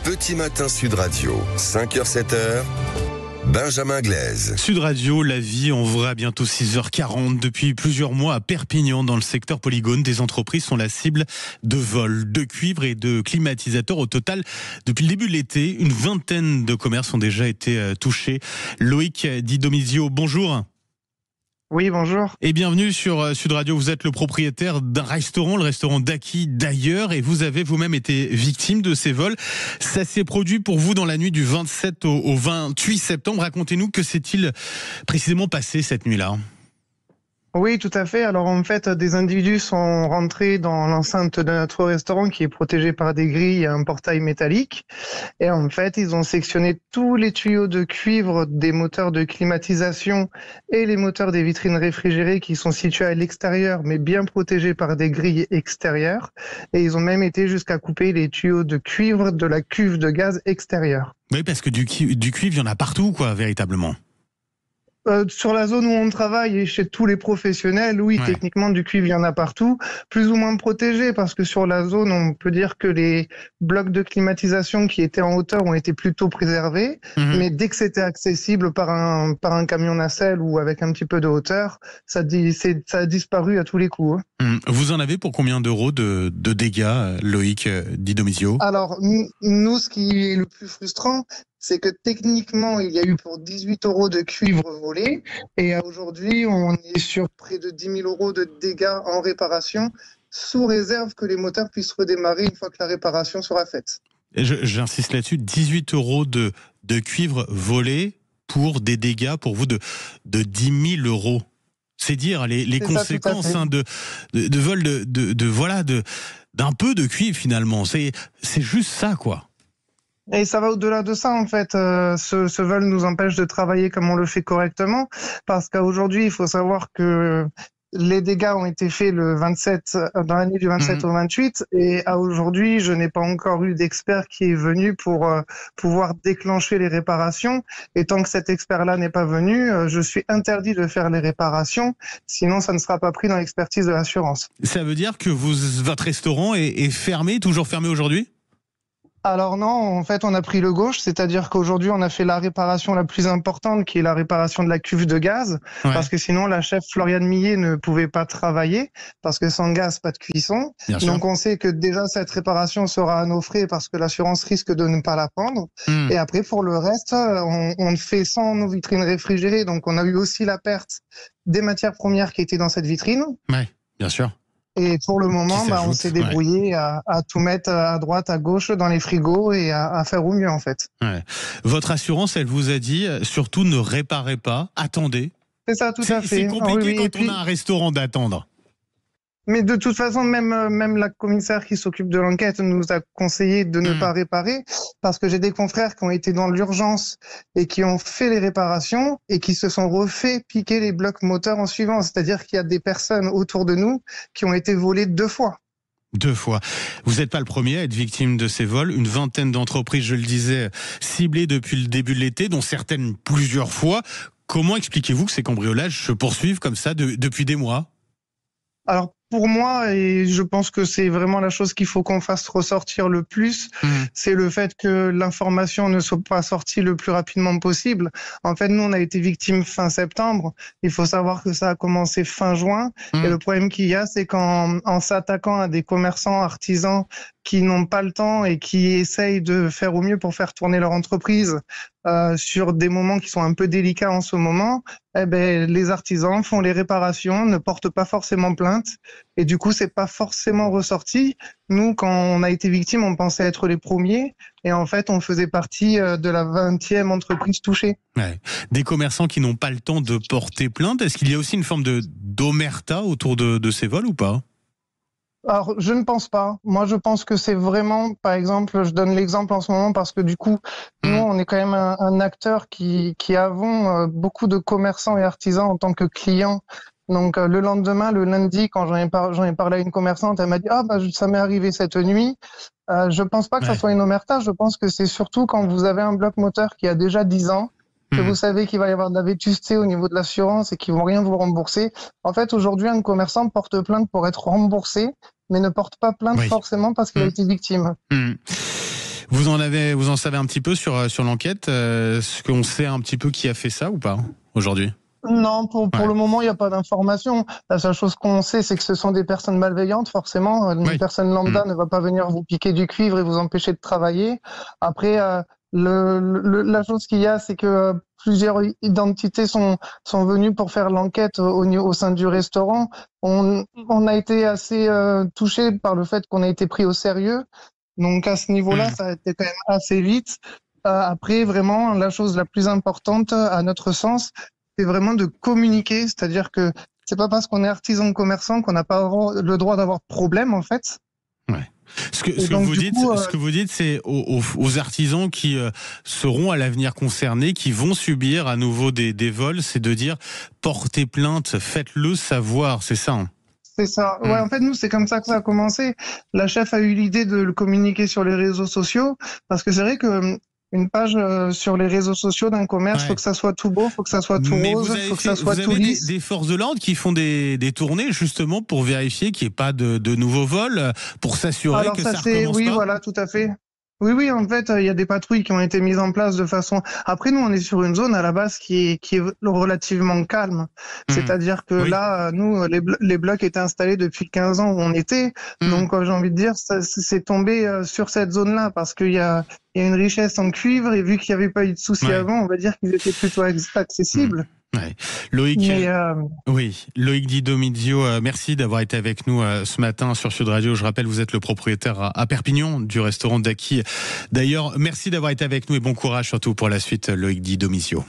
Petit Matin Sud Radio, 5h-7h, Benjamin Glaise. Sud Radio, la vie en vrai, à bientôt 6h40. Depuis plusieurs mois à Perpignan, dans le secteur Polygone, des entreprises sont la cible de vols de cuivre et de climatisateurs. Au total, depuis le début de l'été, une vingtaine de commerces ont déjà été touchés. Loïc Di Domizio, bonjour. Oui, bonjour. Et bienvenue sur Sud Radio. Vous êtes le propriétaire d'un restaurant, le restaurant d'Aki d'ailleurs, et vous avez vous-même été victime de ces vols. Ça s'est produit pour vous dans la nuit du 27 au 28 septembre. Racontez-nous, que s'est-il précisément passé cette nuit-là ? Oui, tout à fait. Alors en fait, des individus sont rentrés dans l'enceinte de notre restaurant qui est protégé par des grilles et un portail métallique. Et en fait, ils ont sectionné tous les tuyaux de cuivre des moteurs de climatisation et les moteurs des vitrines réfrigérées qui sont situés à l'extérieur, mais bien protégés par des grilles extérieures. Et ils ont même été jusqu'à couper les tuyaux de cuivre de la cuve de gaz extérieure. Oui, parce que du cuivre, il y en a partout, quoi, véritablement. Sur la zone où on travaille et chez tous les professionnels, oui, Ouais. Techniquement, du cuivre, il y en a partout, plus ou moins protégé, parce que sur la zone, on peut dire que les blocs de climatisation qui étaient en hauteur ont été plutôt préservés, mais dès que c'était accessible par un camion nacelle ou avec un petit peu de hauteur, ça a disparu à tous les coups. Vous en avez pour combien d'euros de dégâts, Loïc Di Domizio ? Alors, nous, ce qui est le plus frustrant, c'est que techniquement, il y a eu pour 18 € de cuivre volé. Et aujourd'hui, on est sur près de 10 000 € de dégâts en réparation, sous réserve que les moteurs puissent redémarrer une fois que la réparation sera faite. J'insiste là-dessus, 18 € de cuivre volé pour des dégâts, pour vous, de 10 000 €. C'est dire les conséquences de vol d'un peu de cuivre finalement. C'est juste ça, quoi. Et ça va au-delà de ça, en fait. Ce vol nous empêche de travailler comme on le fait correctement, parce qu'aujourd'hui, il faut savoir que les dégâts ont été faits le 27, dans la nuit du 27 au 28, et à aujourd'hui, je n'ai pas encore eu d'expert qui est venu pour pouvoir déclencher les réparations. Et tant que cet expert-là n'est pas venu, je suis interdit de faire les réparations, sinon ça ne sera pas pris dans l'expertise de l'assurance. Ça veut dire que votre restaurant est fermé, toujours fermé aujourd'hui ? Alors non, en fait, on a pris le gauche, c'est-à-dire qu'aujourd'hui, on a fait la réparation la plus importante, qui est la réparation de la cuve de gaz, parce que sinon, la chef Floriane Millet ne pouvait pas travailler, parce que sans gaz, pas de cuisson. Donc, on sait que déjà, cette réparation sera à nos frais, parce que l'assurance risque de ne pas la prendre. Et après, pour le reste, on fait sans nos vitrines réfrigérées, donc on a eu aussi la perte des matières premières qui étaient dans cette vitrine. Oui, bien sûr. Et pour le moment, on s'est débrouillé à tout mettre à droite, à gauche dans les frigos et à faire au mieux, en fait. Ouais. Votre assurance, elle vous a dit, surtout ne réparez pas, attendez. C'est ça, tout à fait. C'est compliqué quand on a un restaurant d'attendre. Mais de toute façon, même la commissaire qui s'occupe de l'enquête nous a conseillé de ne pas réparer, parce que j'ai des confrères qui ont été dans l'urgence et qui ont fait les réparations et qui se sont refait piquer les blocs moteurs en suivant. C'est-à-dire qu'il y a des personnes autour de nous qui ont été volées 2 fois. 2 fois. Vous n'êtes pas le premier à être victime de ces vols. Une vingtaine d'entreprises, je le disais, ciblées depuis le début de l'été, dont certaines plusieurs fois. Comment expliquez-vous que ces cambriolages se poursuivent comme ça depuis des mois ? Alors, pour moi, et je pense que c'est vraiment la chose qu'il faut qu'on fasse ressortir le plus, c'est le fait que l'information ne soit pas sortie le plus rapidement possible. En fait, nous, on a été victimes fin septembre. Il faut savoir que ça a commencé fin juin. Et le problème qu'il y a, c'est qu'en s'attaquant à des commerçants, artisans qui n'ont pas le temps et qui essayent de faire au mieux pour faire tourner leur entreprise sur des moments qui sont un peu délicats en ce moment, les artisans font les réparations, ne portent pas forcément plainte. Et du coup, c'est pas forcément ressorti. Nous, quand on a été victime, on pensait être les premiers. Et en fait, on faisait partie de la 20e entreprise touchée. Ouais. Des commerçants qui n'ont pas le temps de porter plainte. Est-ce qu'il y a aussi une forme d'omerta autour de ces vols ou pas ? Alors, je ne pense pas. Moi, je pense que c'est vraiment, par exemple, je donne l'exemple en ce moment parce que du coup, nous, on est quand même un acteur qui avons beaucoup de commerçants et artisans en tant que clients. Donc, le lendemain, le lundi, quand j'en ai parlé à une commerçante, elle m'a dit « Ah, ça m'est arrivé cette nuit ». Je pense pas que ça soit une omerta. Je pense que c'est surtout quand vous avez un bloc moteur qui a déjà 10 ans, que vous savez qu'il va y avoir de la vétusté au niveau de l'assurance et qu'ils vont rien vous rembourser. En fait, aujourd'hui, un commerçant porte plainte pour être remboursé, mais ne porte pas plainte forcément parce qu'il a été victime. Vous en savez un petit peu sur l'enquête. Est-ce qu'on sait un petit peu qui a fait ça ou pas aujourd'hui? Non, pour le moment, il n'y a pas d'information. La seule chose qu'on sait, c'est que ce sont des personnes malveillantes, forcément. Une personne lambda ne va pas venir vous piquer du cuivre et vous empêcher de travailler. Après, la chose qu'il y a, c'est que plusieurs identités sont venues pour faire l'enquête au sein du restaurant. On a été assez touchés par le fait qu'on a été pris au sérieux. Donc à ce niveau-là, ça a été quand même assez vite. Après, vraiment, la chose la plus importante, à notre sens, c'est vraiment de communiquer, c'est-à-dire que c'est pas parce qu'on est artisan commerçant qu'on n'a pas le droit d'avoir de problème, en fait. Ouais. Ce que vous dites, c'est aux artisans qui seront à l'avenir concernés, qui vont subir à nouveau des vols, c'est de dire portez plainte, faites-le savoir, c'est ça. Hein. C'est ça. Ouais, en fait, nous, c'est comme ça que ça a commencé. La chef a eu l'idée de le communiquer sur les réseaux sociaux, parce que c'est vrai que une page sur les réseaux sociaux d'un commerce, faut que ça soit tout beau, faut que ça soit tout rose, faut que ça soit tout lisse. Vous avez des forces de l'ordre qui font des tournées justement pour vérifier qu'il n'y ait pas de nouveaux vols, pour s'assurer que ça recommence oui, pas. voilà, tout à fait. Oui, en fait, il y a des patrouilles qui ont été mises en place de façon. Après, nous, on est sur une zone à la base qui est relativement calme. C'est-à-dire que là, nous, les blocs étaient installés depuis 15 ans où on était. Donc, j'ai envie de dire, c'est tombé sur cette zone-là parce qu'il y a une richesse en cuivre et vu qu'il n'y avait pas eu de soucis avant, on va dire qu'ils étaient plutôt accessibles. Ouais. Loïc Di Domizio, merci d'avoir été avec nous ce matin sur Sud Radio. Je rappelle, vous êtes le propriétaire à Perpignan du restaurant Daki. D'ailleurs, merci d'avoir été avec nous et bon courage surtout pour la suite, Loïc Di Domizio.